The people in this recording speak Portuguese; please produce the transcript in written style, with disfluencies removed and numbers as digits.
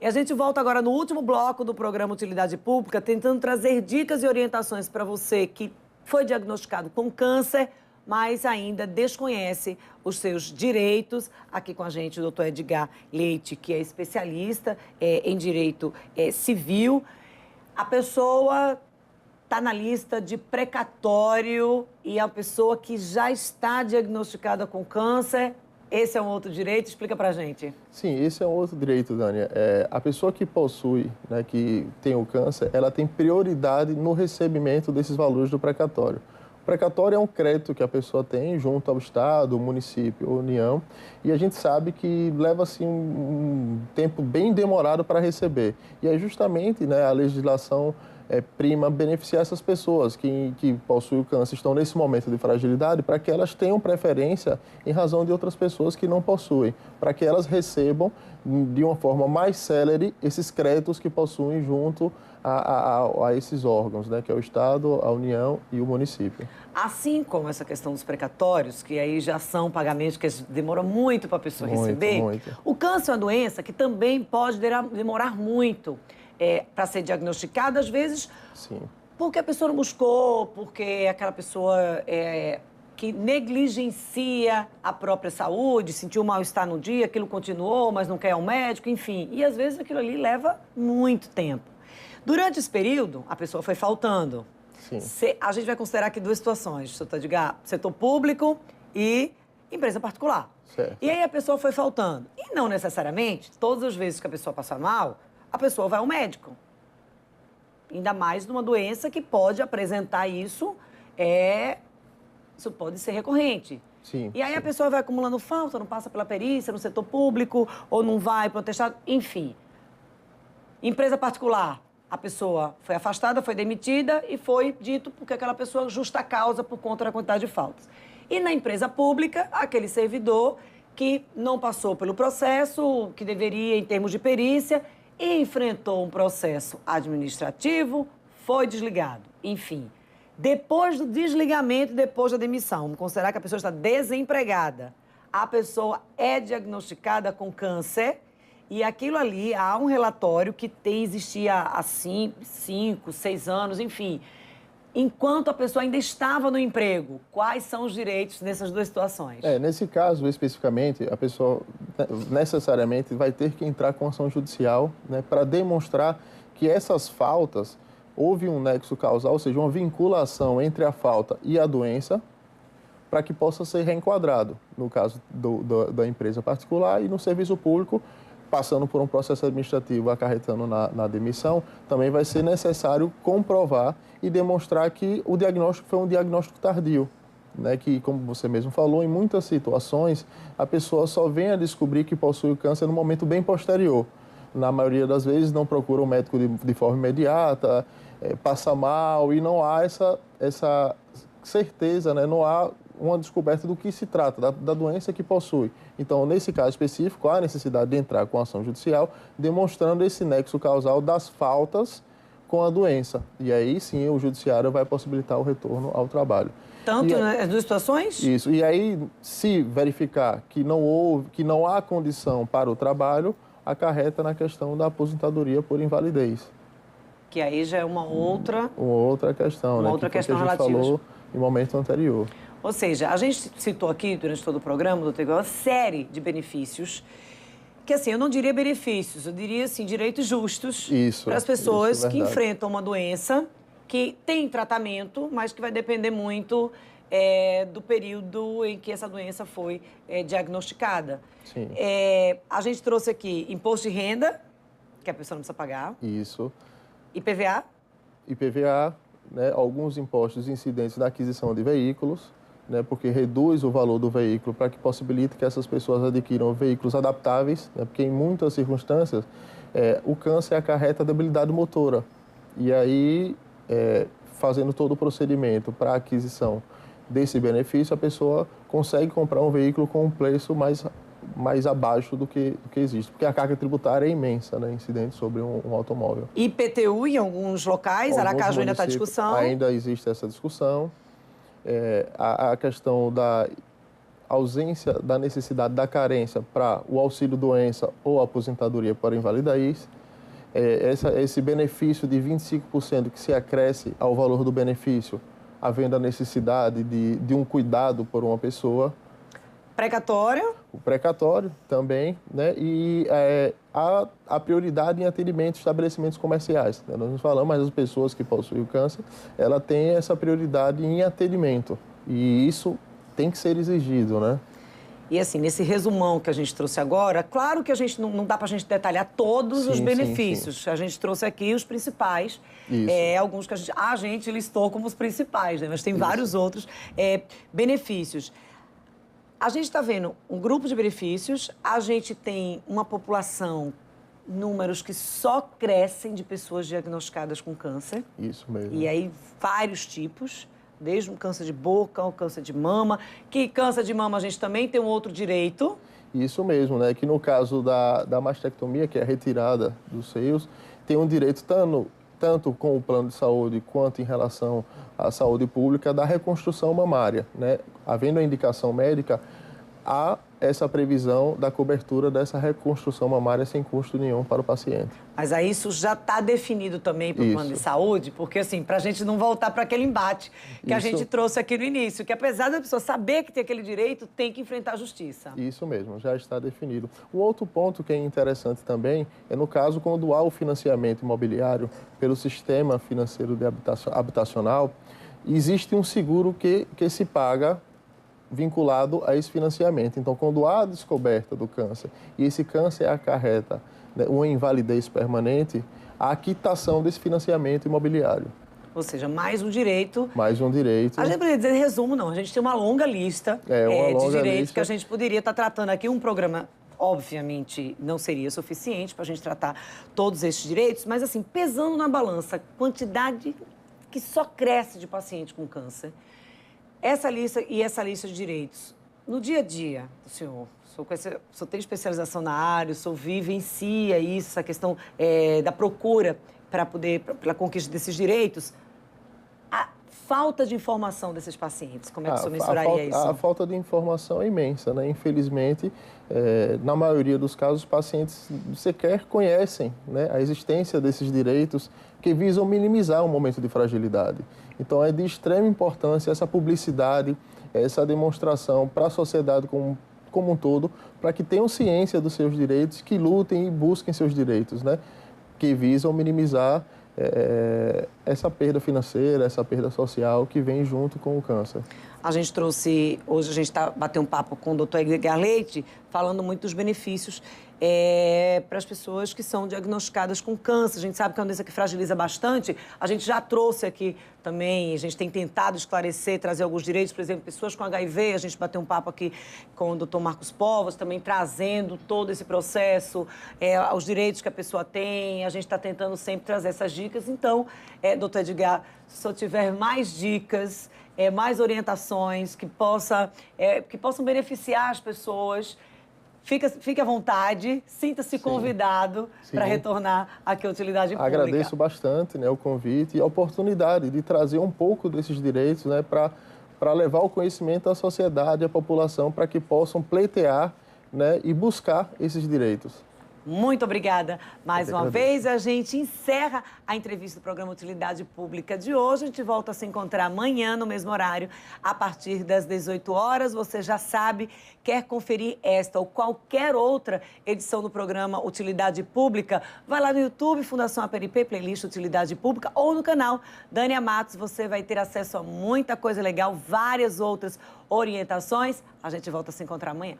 E a gente volta agora no último bloco do programa Utilidade Pública, tentando trazer dicas e orientações para você que foi diagnosticado com câncer, mas ainda desconhece os seus direitos. Aqui com a gente o doutor Edgar Leite, que é especialista em direito civil. A pessoa está na lista de precatório e a pessoa que já está diagnosticada com câncer, esse é um outro direito? Explica pra gente. Sim, esse é um outro direito, Dânia. A pessoa que possui, né, que tem o câncer, ela tem prioridade no recebimento desses valores do precatório. O precatório é um crédito que a pessoa tem junto ao Estado, município, União, e a gente sabe que leva assim, um tempo bem demorado para receber. E é justamente, né, a legislação prima beneficiar essas pessoas que possuem o câncer, estão nesse momento de fragilidade, para que elas tenham preferência em razão de outras pessoas que não possuem, para que elas recebam de uma forma mais célere esses créditos que possuem junto a esses órgãos, né, que é o Estado, a União e o município. Assim como essa questão dos precatórios, que aí já são pagamentos que demora muito para a pessoa receber, o câncer é uma doença que também pode demorar muito para ser diagnosticada, às vezes, sim, porque a pessoa não buscou, porque aquela pessoa que negligencia a própria saúde, sentiu mal-estar no dia, aquilo continuou, mas não quer ir ao médico, enfim. E, às vezes, aquilo ali leva muito tempo. Durante esse período, a pessoa foi faltando. Sim. A gente vai considerar aqui duas situações, doutor Edgar, setor público e empresa particular. Certo. E aí a pessoa foi faltando. E não necessariamente, todas as vezes que a pessoa passa mal, a pessoa vai ao médico. Ainda mais numa doença que pode apresentar isso, isso pode ser recorrente. Sim, e aí a pessoa vai acumulando falta, não passa pela perícia no setor público, ou não vai protestar, enfim. Empresa particular, a pessoa foi afastada, foi demitida e foi dito porque aquela pessoa justa causa por conta da quantidade de faltas. E na empresa pública, aquele servidor que não passou pelo processo, que deveria em termos de perícia, e enfrentou um processo administrativo, foi desligado. Enfim, depois do desligamento, depois da demissão, vamos considerar que a pessoa está desempregada, a pessoa é diagnosticada com câncer e aquilo ali, há um relatório que existia há 5, 6 anos, enfim. Enquanto a pessoa ainda estava no emprego, quais são os direitos nessas duas situações? Nesse caso, especificamente, a pessoa necessariamente vai ter que entrar com ação judicial, né, para demonstrar que essas faltas, houve um nexo causal, ou seja, uma vinculação entre a falta e a doença, para que possa ser reenquadrado, no caso da empresa particular e no serviço público, passando por um processo administrativo acarretando na demissão, também vai ser necessário comprovar e demonstrar que o diagnóstico foi um diagnóstico tardio, né? Que, como você mesmo falou, em muitas situações, a pessoa só vem a descobrir que possui o câncer no momento bem posterior. Na maioria das vezes, não procura o médico de forma imediata, passa mal e não há essa certeza, né? Não há uma descoberta do que se trata, da doença que possui. Então, nesse caso específico, há necessidade de entrar com ação judicial, demonstrando esse nexo causal das faltas com a doença. E aí, sim, o judiciário vai possibilitar o retorno ao trabalho. Tanto nas duas situações? Isso. E aí, se verificar que não há condição para o trabalho, acarreta na questão da aposentadoria por invalidez. Que aí já é uma outra questão, uma né? outra que questão a gente relativa. falou em momento anterior. Ou seja, a gente citou aqui, durante todo o programa, doutor Igor, uma série de benefícios, que assim, eu não diria benefícios, eu diria assim, direitos justos para as pessoas que enfrentam uma doença que tem tratamento, mas que vai depender muito do período em que essa doença foi diagnosticada. Sim. A gente trouxe aqui imposto de renda, que a pessoa não precisa pagar. Isso. IPVA. IPVA, né, alguns impostos incidentes na aquisição de veículos, né, porque reduz o valor do veículo para que possibilite que essas pessoas adquiram veículos adaptáveis, né, porque em muitas circunstâncias o câncer acarreta debilidade motora. E aí, fazendo todo o procedimento para a aquisição desse benefício, a pessoa consegue comprar um veículo com um preço mais abaixo do que existe, porque a carga tributária é imensa, né, incidente sobre um automóvel. IPTU em alguns locais, Aracaju ainda está em discussão. Ainda existe essa discussão. A questão ausência da necessidade da carência para o auxílio-doença ou aposentadoria por invalidez. Esse benefício de 25% que se acresce ao valor do benefício, havendo a necessidade de um cuidado por uma pessoa. Precatório? O precatório também, né? E a prioridade em atendimento em estabelecimentos comerciais. Nós não falamos, mas as pessoas que possuem o câncer, ela tem essa prioridade em atendimento. E isso tem que ser exigido, né? E assim, nesse resumão que a gente trouxe agora, claro que a gente não dá para a gente detalhar todos os benefícios. Sim. A gente trouxe aqui os principais. Alguns que a gente listou como os principais, né? Mas tem vários outros benefícios. A gente está vendo um grupo de benefícios, a gente tem uma população, números que só crescem de pessoas diagnosticadas com câncer. Isso mesmo. E aí, vários tipos, desde um câncer de boca ao câncer de mama, que câncer de mama a gente também tem um outro direito. Isso mesmo, né? Que no caso da mastectomia, que é a retirada dos seios, tem um direito tanto com o plano de saúde quanto em relação à saúde pública da reconstrução mamária, né? Havendo a indicação médica, há essa previsão da cobertura dessa reconstrução mamária sem custo nenhum para o paciente. Mas aí isso já está definido também para o plano de saúde, porque assim, para a gente não voltar para aquele embate que a gente trouxe aqui no início, que apesar da pessoa saber que tem aquele direito, tem que enfrentar a justiça. Isso mesmo, já está definido. Um outro ponto que é interessante também é no caso quando há o financiamento imobiliário pelo sistema financeiro de habitacional, existe um seguro que se paga vinculado a esse financiamento. Então, quando há a descoberta do câncer e esse câncer acarreta, né, uma invalidez permanente, há a quitação desse financiamento imobiliário. Ou seja, mais um direito. Mais um direito. A gente poderia dizer resumo, não. A gente tem uma longa lista de direitos que a gente poderia estar tratando aqui. Um programa, obviamente, não seria suficiente para a gente tratar todos esses direitos, mas, assim, pesando na balança a quantidade que só cresce de paciente com câncer, essa lista de direitos, no dia a dia do senhor, o senhor tem especialização na área, o senhor vivencia isso, essa questão da procura pela conquista desses direitos, a falta de informação desses pacientes, como é que o senhor mensuraria isso? A falta de informação é imensa, né? Infelizmente, na maioria dos casos, os pacientes sequer conhecem, né, a existência desses direitos que visam minimizar um momento de fragilidade. Então, é de extrema importância essa publicidade, essa demonstração para a sociedade como um todo, para que tenham ciência dos seus direitos, que lutem e busquem seus direitos, né? Que visam minimizar essa perda financeira, essa perda social que vem junto com o câncer. Hoje a gente bateu um papo com o Dr. Edgar Leite, falando muito dos benefícios para as pessoas que são diagnosticadas com câncer. A gente sabe que é uma doença que fragiliza bastante. A gente já trouxe aqui também, a gente tem tentado esclarecer, trazer alguns direitos, por exemplo, pessoas com HIV. A gente bateu um papo aqui com o Dr. Marcos Povas, também trazendo todo esse processo, os direitos que a pessoa tem. A gente está tentando sempre trazer essas dicas. Então, Dr. Edgar, se o senhor tiver mais dicas, mais orientações que possam beneficiar as pessoas, fique à vontade, sinta-se convidado para retornar aqui à Utilidade Pública. Agradeço bastante, né, o convite e a oportunidade de trazer um pouco desses direitos, né, para levar o conhecimento à sociedade, à população, para que possam pleitear, né, e buscar esses direitos. Muito obrigada. Mais uma vez, a gente encerra a entrevista do programa Utilidade Pública de hoje. A gente volta a se encontrar amanhã, no mesmo horário, a partir das 18 horas. Você já sabe, quer conferir esta ou qualquer outra edição do programa Utilidade Pública, vai lá no YouTube, Fundação APNP, playlist Utilidade Pública, ou no canal Dânia Matos. Você vai ter acesso a muita coisa legal, várias outras orientações. A gente volta a se encontrar amanhã.